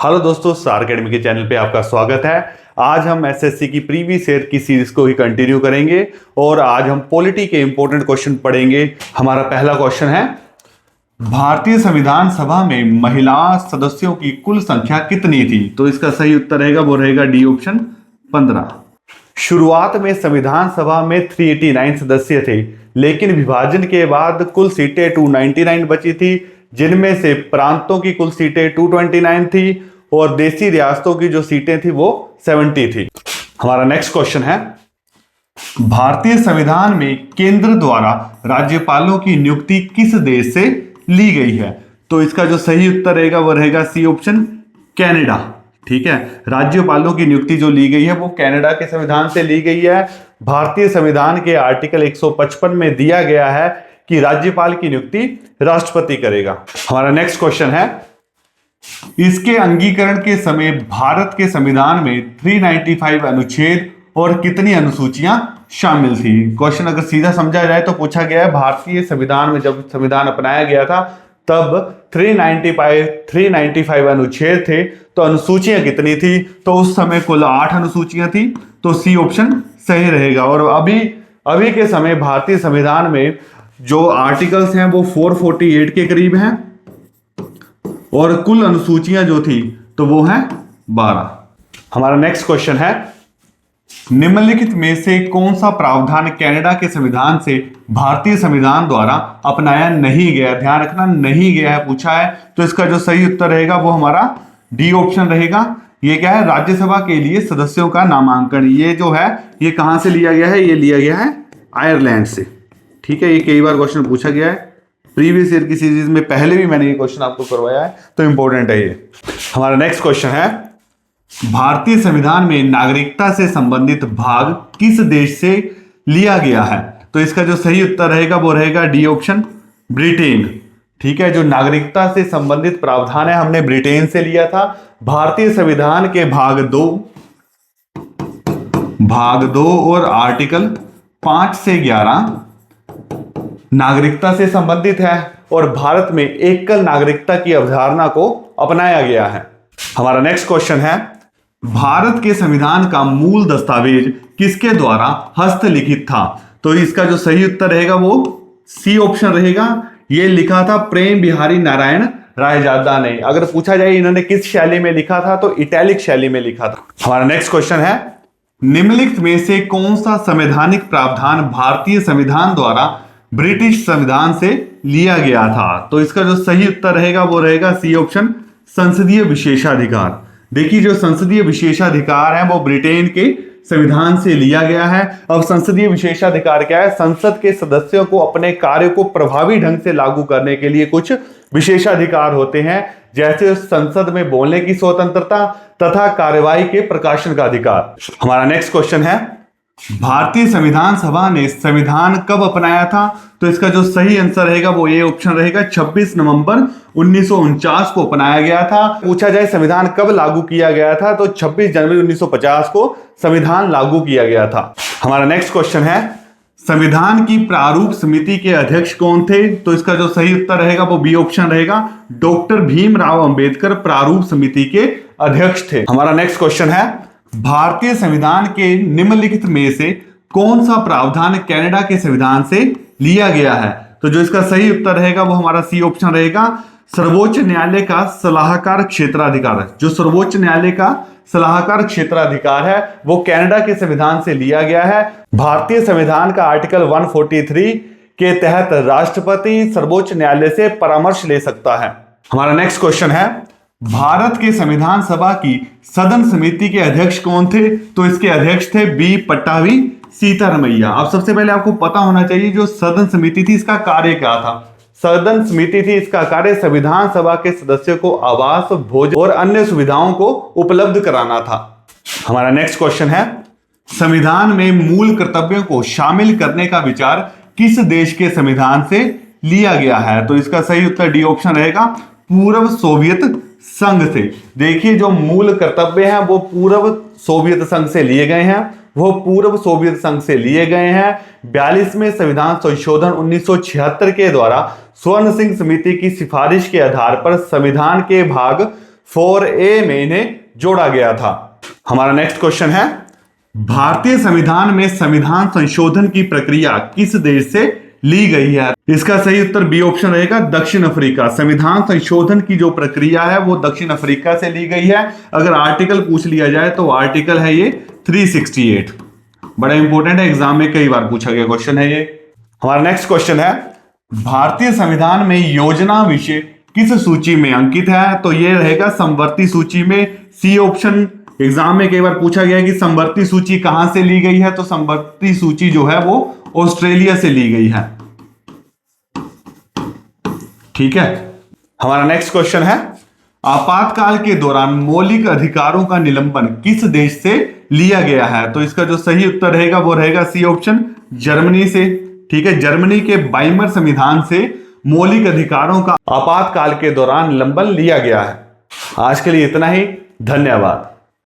Hello दोस्तों, star academy के channel पे आपका स्वागत है। आज हम एसएससी की प्रीवियस ईयर की सीरीज को ही कंटिन्यू करेंगे और आज हम पॉलिटी के इंपॉर्टेंट क्वेश्चन पढ़ेंगे। हमारा पहला क्वेश्चन है, भारतीय संविधान सभा में महिला सदस्यों की कुल संख्या कितनी थी? तो इसका सही उत्तर रहेगा वो रहेगा डी ऑप्शन 15। शुरुआत में संविधान सभा में 389 सदस्य थे, लेकिन विभाजन के बाद कुल सीटें 299 बची थी, जिनमें से प्रांतों की कुल सीटें 229 थी और देशी रियासतों की जो सीटें थी वो 70 थी। हमारा नेक्स्ट क्वेश्चन है, भारतीय संविधान में केंद्र द्वारा राज्यपालों की नियुक्ति किस देश से ली गई है? तो इसका जो सही उत्तर रहेगा वो रहेगा सी ऑप्शन, कनाडा। ठीक है, राज्यपालों की नियुक्ति जो ली गई है वो कनाडा के संविधान से ली गई है। भारतीय संविधान के आर्टिकल 155 में दिया गया है कि राज्यपाल की नियुक्ति राष्ट्रपति करेगा। हमारा नेक्स्ट क्वेश्चन है, इसके अंगीकरण के समय भारत के संविधान में 395 अनुच्छेद और कितनी अनुसूचियां शामिल थी? क्वेश्चन अगर सीधा समझा जाए तो पूछा गया है, भारतीय संविधान में जब संविधान अपनाया गया था तब 395 अनुच्छेद थे, तो अनुसूचियां कितनी थी? तो उस समय कुल 8 अनुसूचियां थी, तो सी ऑप्शन सही रहेगा। और अभी के समय भारतीय संविधान में जो आर्टिकल्स हैं वो 448 के करीब हैं और कुल अनुसूचियां जो थी तो वो हैं 12। हमारा नेक्स्ट क्वेश्चन है, निम्नलिखित में से कौन सा प्रावधान कनाडा के संविधान से भारतीय संविधान द्वारा अपनाया नहीं गया? ध्यान रखना, नहीं गया है पूछा है, तो इसका जो सही उत्तर रहेगा वो हमारा डी ऑप्शन रहेगा। ये क्या है? राज्यसभा के लिए सदस्यों का नामांकन। ये जो है ये कहां से लिया गया है? ये लिया गया है आयरलैंड से। ठीक है, ये कई बार क्वेश्चन पूछा गया है, प्रीवियस ईयर की सीरीज में पहले भी मैंने ये क्वेश्चन आपको करवाया है, तो इंपॉर्टेंट है ये। हमारा नेक्स्ट क्वेश्चन है, भारतीय संविधान में नागरिकता से संबंधित भाग किस देश से लिया गया है? तो इसका जो सही उत्तर रहेगा वो रहेगा डी ऑप्शन, ब्रिटेन। ठीक है, जो नागरिकता से संबंधित प्रावधान है हमने ब्रिटेन से लिया था। भारतीय संविधान के भाग 2 और आर्टिकल 5 से 11 नागरिकता से संबंधित है और भारत में एकल नागरिकता की अवधारणा को अपनाया गया है। हमारा नेक्स्ट क्वेश्चन है, भारत के संविधान का मूल दस्तावेज किसके द्वारा हस्तलिखित था? तो इसका जो सही उत्तर रहेगा वो सी ऑप्शन रहेगा। ये लिखा था प्रेम बिहारी नारायण रायजादा ने। अगर पूछा जाए इन्होंने किस शैली में लिखा था, तो इटैलिक शैली में लिखा था। हमारा नेक्स्ट क्वेश्चन है, निम्नलिखित में से कौन सा संवैधानिक प्रावधान भारतीय संविधान द्वारा ब्रिटिश संविधान से लिया गया था? तो इसका जो सही उत्तर रहेगा वो रहेगा सी ऑप्शन, संसदीय विशेषाधिकार। देखिए, जो संसदीय विशेषाधिकार है वो ब्रिटेन के संविधान से लिया गया है। अब संसदीय विशेषाधिकार क्या है? संसद के सदस्यों को अपने कार्य को प्रभावी ढंग से लागू करने के लिए कुछ विशेषाधिकार होते हैं, जैसे संसद में बोलने की स्वतंत्रता तथा कार्यवाही के प्रकाशन का अधिकार। हमारा नेक्स्ट क्वेश्चन है, भारतीय संविधान सभा ने संविधान कब अपनाया था? तो इसका जो सही आंसर रहेगा वो ये ऑप्शन रहेगा, 26 नवंबर 1949 को अपनाया गया था। पूछा जाए संविधान कब लागू किया गया था, तो 26 जनवरी 1950 को संविधान लागू किया गया था। हमारा नेक्स्ट क्वेश्चन है, संविधान की प्रारूप समिति के अध्यक्ष कौन थे? तो इसका जो सही उत्तर रहेगा वो बी ऑप्शन रहेगा, डॉक्टर भीमराव अंबेडकर प्रारूप समिति के अध्यक्ष थे। हमारा नेक्स्ट क्वेश्चन है, भारतीय संविधान के निम्नलिखित में से कौन सा प्रावधान कनाडा के संविधान से लिया गया है? तो जो इसका सही उत्तर रहेगा वो हमारा सी ऑप्शन रहेगा, सर्वोच्च न्यायालय का सलाहकार क्षेत्राधिकार। जो सर्वोच्च न्यायालय का सलाहकार क्षेत्राधिकार है वो कनाडा के संविधान से लिया गया है। भारतीय संविधान का आर्टिकल 143 के तहत राष्ट्रपति सर्वोच्च न्यायालय से परामर्श ले सकता है। हमारा नेक्स्ट क्वेश्चन है, भारत के संविधान सभा की सदन समिति के अध्यक्ष कौन थे? तो इसके अध्यक्ष थे बी पट्टाभी सीतारमैया। अब सबसे पहले आपको पता होना चाहिए जो सदन समिति थी इसका कार्य क्या था। सदन समिति थी, इसका कार्य संविधान सभा के सदस्यों को आवास, भोजन और अन्य सुविधाओं को उपलब्ध कराना था। हमारा नेक्स्ट क्वेश्चन है, संविधान में मूल कर्तव्यों को शामिल करने का विचार किस देश के संविधान से लिया गया है? तो इसका सही उत्तर डी ऑप्शन रहेगा, पूर्व सोवियत संघ से। देखिए, जो मूल कर्तव्य हैं वो पूर्व सोवियत संघ से लिए गए हैं, वो पूर्व सोवियत संघ से लिए गए हैं। 42वें संविधान संशोधन 1976 के द्वारा स्वर्ण सिंह समिति की सिफारिश के आधार पर संविधान के भाग 4A में इन्हें जोड़ा गया था। हमारा नेक्स्ट क्वेश्चन है, भारतीय संविधान में संविधान संशोधन की प्रक्रिया किस देश से ली गई है? इसका सही उत्तर बी ऑप्शन रहेगा, दक्षिण अफ्रीका। संविधान संशोधन की जो प्रक्रिया है वो दक्षिण अफ्रीका से ली गई है। अगर आर्टिकल पूछ लिया जाए तो आर्टिकल है ये 368, बड़ा इंपॉर्टेंट है, एग्जाम में कई बार पूछा गया क्वेश्चन है ये। हमारा नेक्स्ट क्वेश्चन है, भारतीय संविधान में योजना विषय किस सूची में अंकित है? तो ये रहेगा समवर्ती सूची में, सी ऑप्शन। एग्जाम में कई बार पूछा गया कि समवर्ती सूची कहां से ली गई है, तो समवर्ती सूची जो है वो ऑस्ट्रेलिया से ली गई है। ठीक है। हमारा नेक्स्ट क्वेश्चन है, आपातकाल के दौरान मौलिक अधिकारों का निलंबन किस देश से लिया गया है? तो इसका जो सही उत्तर रहेगा वो रहेगा सी ऑप्शन, जर्मनी से। ठीक है, जर्मनी के वाइमर संविधान से मौलिक अधिकारों का आपातकाल के दौरान निलंबन लिया गया है। आज के लिए इतना ही, धन्यवाद।